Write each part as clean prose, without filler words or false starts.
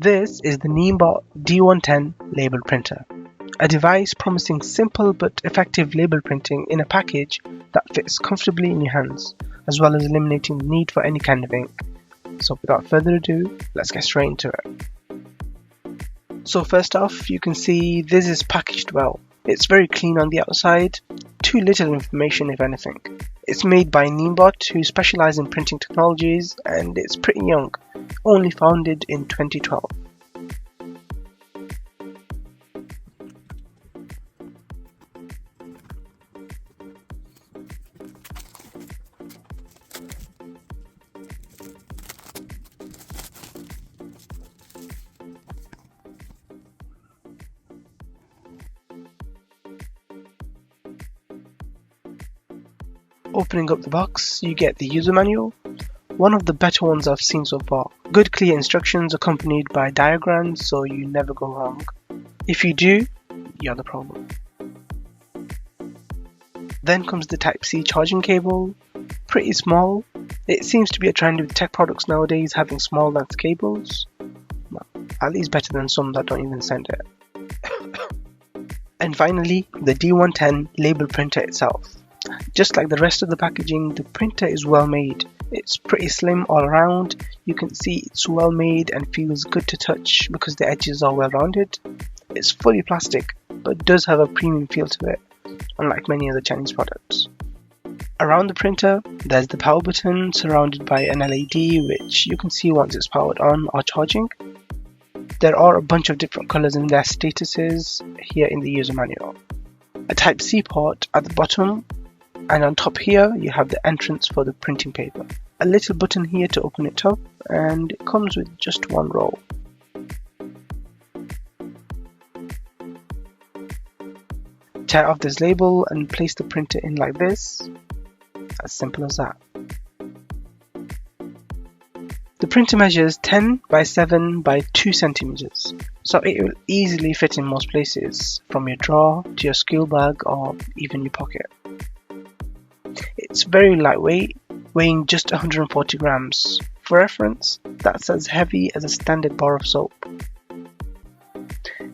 This is the NIIMBOT D110 Label Printer, a device promising simple but effective label printing in a package that fits comfortably in your hands, as well as eliminating the need for any kind of ink. So without further ado, let's get straight into it. So first off, you can see this is packaged well. It's very clean on the outside, too little information if anything. It's made by NIIMBOT, who specialise in printing technologies, and it's pretty young, only founded in 2012. Opening up the box, you get the user manual, one of the better ones I've seen so far. Good clear instructions accompanied by diagrams so you never go wrong. If you do, you're the problem. Then comes the Type-C charging cable, pretty small. It seems to be a trend with tech products nowadays having small length cables. Well, at least better than some that don't even send it. And finally, the D110 label printer itself. Just like the rest of the packaging, the printer is well made. It's pretty slim all around. You can see it's well made and feels good to touch because the edges are well rounded. It's fully plastic, but does have a premium feel to it, unlike many other Chinese products. Around the printer, there's the power button surrounded by an LED which you can see once it's powered on or charging. There are a bunch of different colours and their statuses here in the user manual. A Type-C port at the bottom, and on top here you have the entrance for the printing paper. A little button here to open it up, and it comes with just one roll. Tear off this label and place the printer in like this. As simple as that. The printer measures 10 by 7 by 2 centimeters, so it will easily fit in most places, from your drawer to your school bag or even your pocket. It's very lightweight, weighing just 140 grams. For reference, that's as heavy as a standard bar of soap.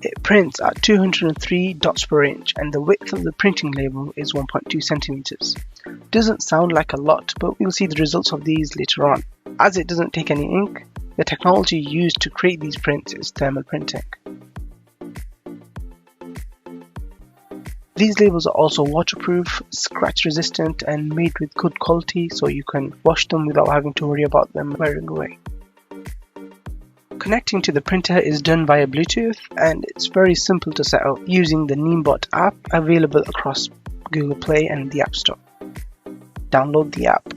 It prints at 203 dots per inch, and the width of the printing label is 1.2 centimeters. Doesn't sound like a lot, but we'll see the results of these later on. As it doesn't take any ink, the technology used to create these prints is thermal printing. These labels are also waterproof, scratch resistant, and made with good quality, so you can wash them without having to worry about them wearing away. Connecting to the printer is done via Bluetooth, and it's very simple to set up using the NIIMBOT app available across Google Play and the App Store. Download the app.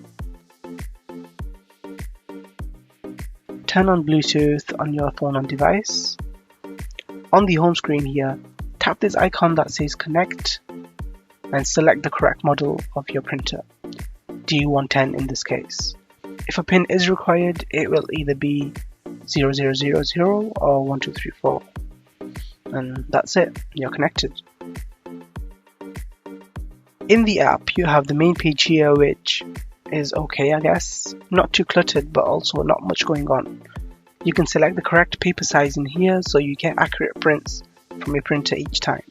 Turn on Bluetooth on your phone or device. On the home screen here, tap this icon that says Connect and select the correct model of your printer, D110 in this case. If a pin is required, it will either be 0000 or 1234. And that's it, you're connected. In the app, you have the main page here, which is okay, I guess. Not too cluttered, but also not much going on. You can select the correct paper size in here so you get accurate prints from your printer each time.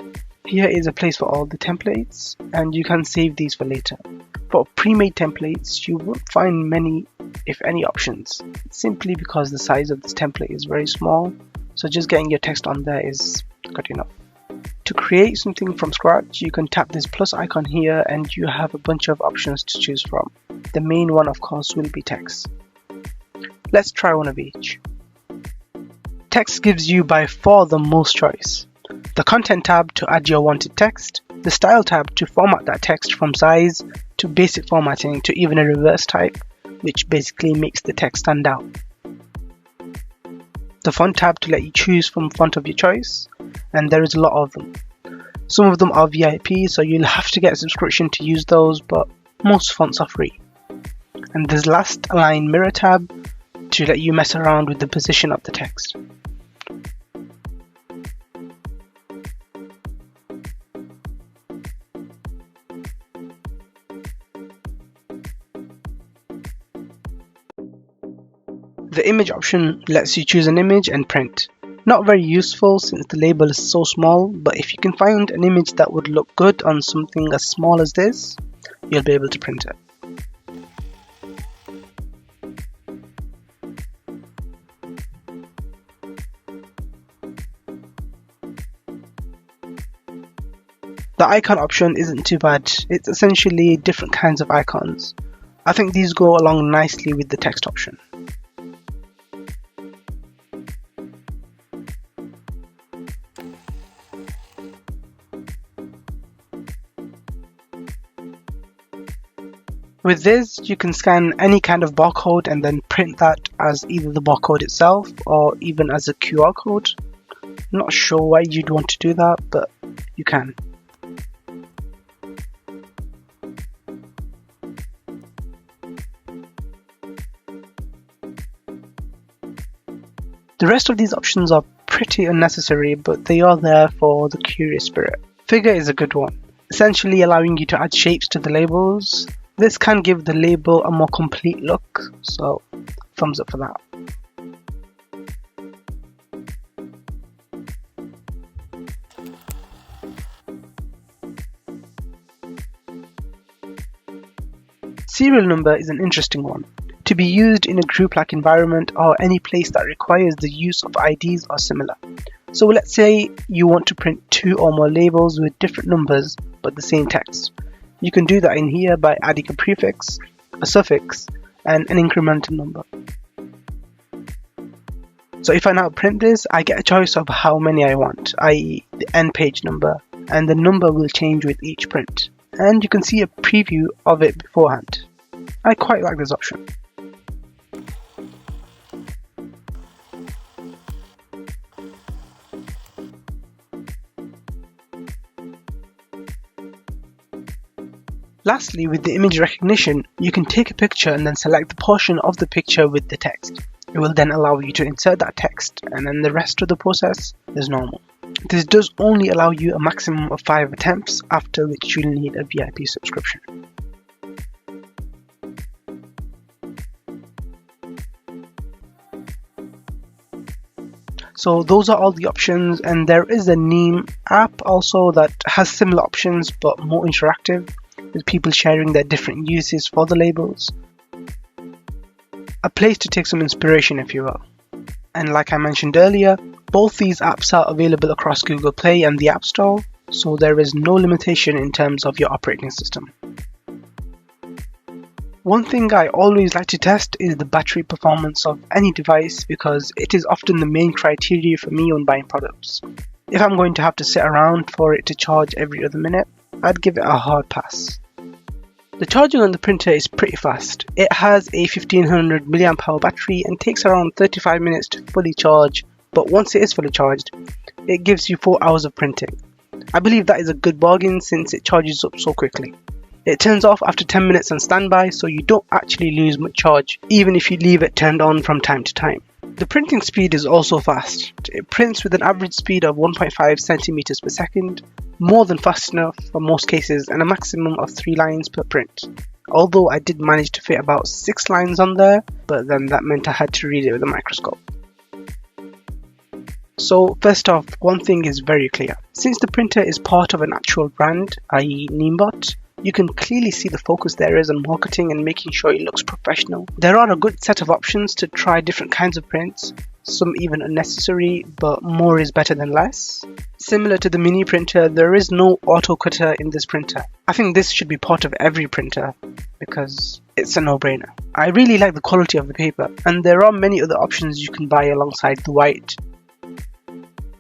Here is a place for all the templates, and you can save these for later. For pre-made templates, you won't find many, if any, options, simply because the size of this template is very small, so just getting your text on there is good enough. To create something from scratch, you can tap this plus icon here and you have a bunch of options to choose from. The main one, of course, will be text. Let's try one of each. Text gives you by far the most choice. The Content tab to add your wanted text, the Style tab to format that text from size to basic formatting to even a reverse type, which basically makes the text stand out. The Font tab to let you choose from font of your choice, and there is a lot of them. Some of them are VIP, so you'll have to get a subscription to use those, but most fonts are free. And there's last Align Mirror tab to let you mess around with the position of the text. The image option lets you choose an image and print. Not very useful since the label is so small, but if you can find an image that would look good on something as small as this, you'll be able to print it. The icon option isn't too bad, it's essentially different kinds of icons. I think these go along nicely with the text option. With this, you can scan any kind of barcode and then print that as either the barcode itself or even as a QR code. I'm not sure why you'd want to do that, but you can. The rest of these options are pretty unnecessary, but they are there for the curious spirit. Figure is a good one, essentially allowing you to add shapes to the labels. This can give the label a more complete look, so thumbs up for that. Serial number is an interesting one, to be used in a group-like environment or any place that requires the use of IDs or similar. So let's say you want to print 2 or more labels with different numbers but the same text. You can do that in here by adding a prefix, a suffix, and an incremental number. So if I now print this, I get a choice of how many I want, i.e. the end page number, and the number will change with each print. And you can see a preview of it beforehand. I quite like this option. Lastly, with the image recognition, you can take a picture and then select the portion of the picture with the text. It will then allow you to insert that text, and then the rest of the process is normal. This does only allow you a maximum of 5 attempts, after which you'll need a VIP subscription. So those are all the options, and there is a NIIMBOT app also that has similar options but more interactive, with people sharing their different uses for the labels. A place to take some inspiration, if you will. And like I mentioned earlier, both these apps are available across Google Play and the App Store, so there is no limitation in terms of your operating system. One thing I always like to test is the battery performance of any device, because it is often the main criteria for me when buying products. If I'm going to have to sit around for it to charge every other minute, I'd give it a hard pass. The charging on the printer is pretty fast. It has a 1500 mAh battery and takes around 35 minutes to fully charge, but once it is fully charged, it gives you 4 hours of printing. I believe that is a good bargain since it charges up so quickly. It turns off after 10 minutes on standby, so you don't actually lose much charge, even if you leave it turned on from time to time. The printing speed is also fast. It prints with an average speed of 1.5 centimeters per second, more than fast enough for most cases, and a maximum of 3 lines per print. Although I did manage to fit about 6 lines on there, but then that meant I had to read it with a microscope. So first off, one thing is very clear. Since the printer is part of an actual brand, i.e. NIIMBOT, you can clearly see the focus there is on marketing and making sure it looks professional. There are a good set of options to try different kinds of prints, some even unnecessary, but more is better than less. Similar to the mini printer, there is no auto cutter in this printer. I think this should be part of every printer because it's a no-brainer. I really like the quality of the paper, and there are many other options you can buy alongside the white,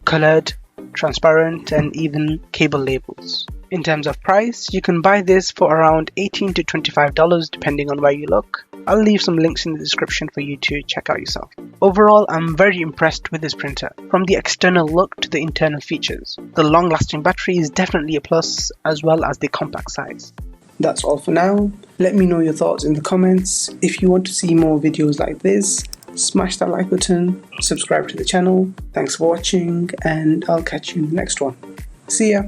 coloured, transparent, and even cable labels. In terms of price, you can buy this for around $18 to $25 depending on where you look. I'll leave some links in the description for you to check out yourself. Overall, I'm very impressed with this printer. From the external look to the internal features. The long-lasting battery is definitely a plus, as well as the compact size. That's all for now. Let me know your thoughts in the comments. If you want to see more videos like this, smash that like button, subscribe to the channel. Thanks for watching, and I'll catch you in the next one. See ya!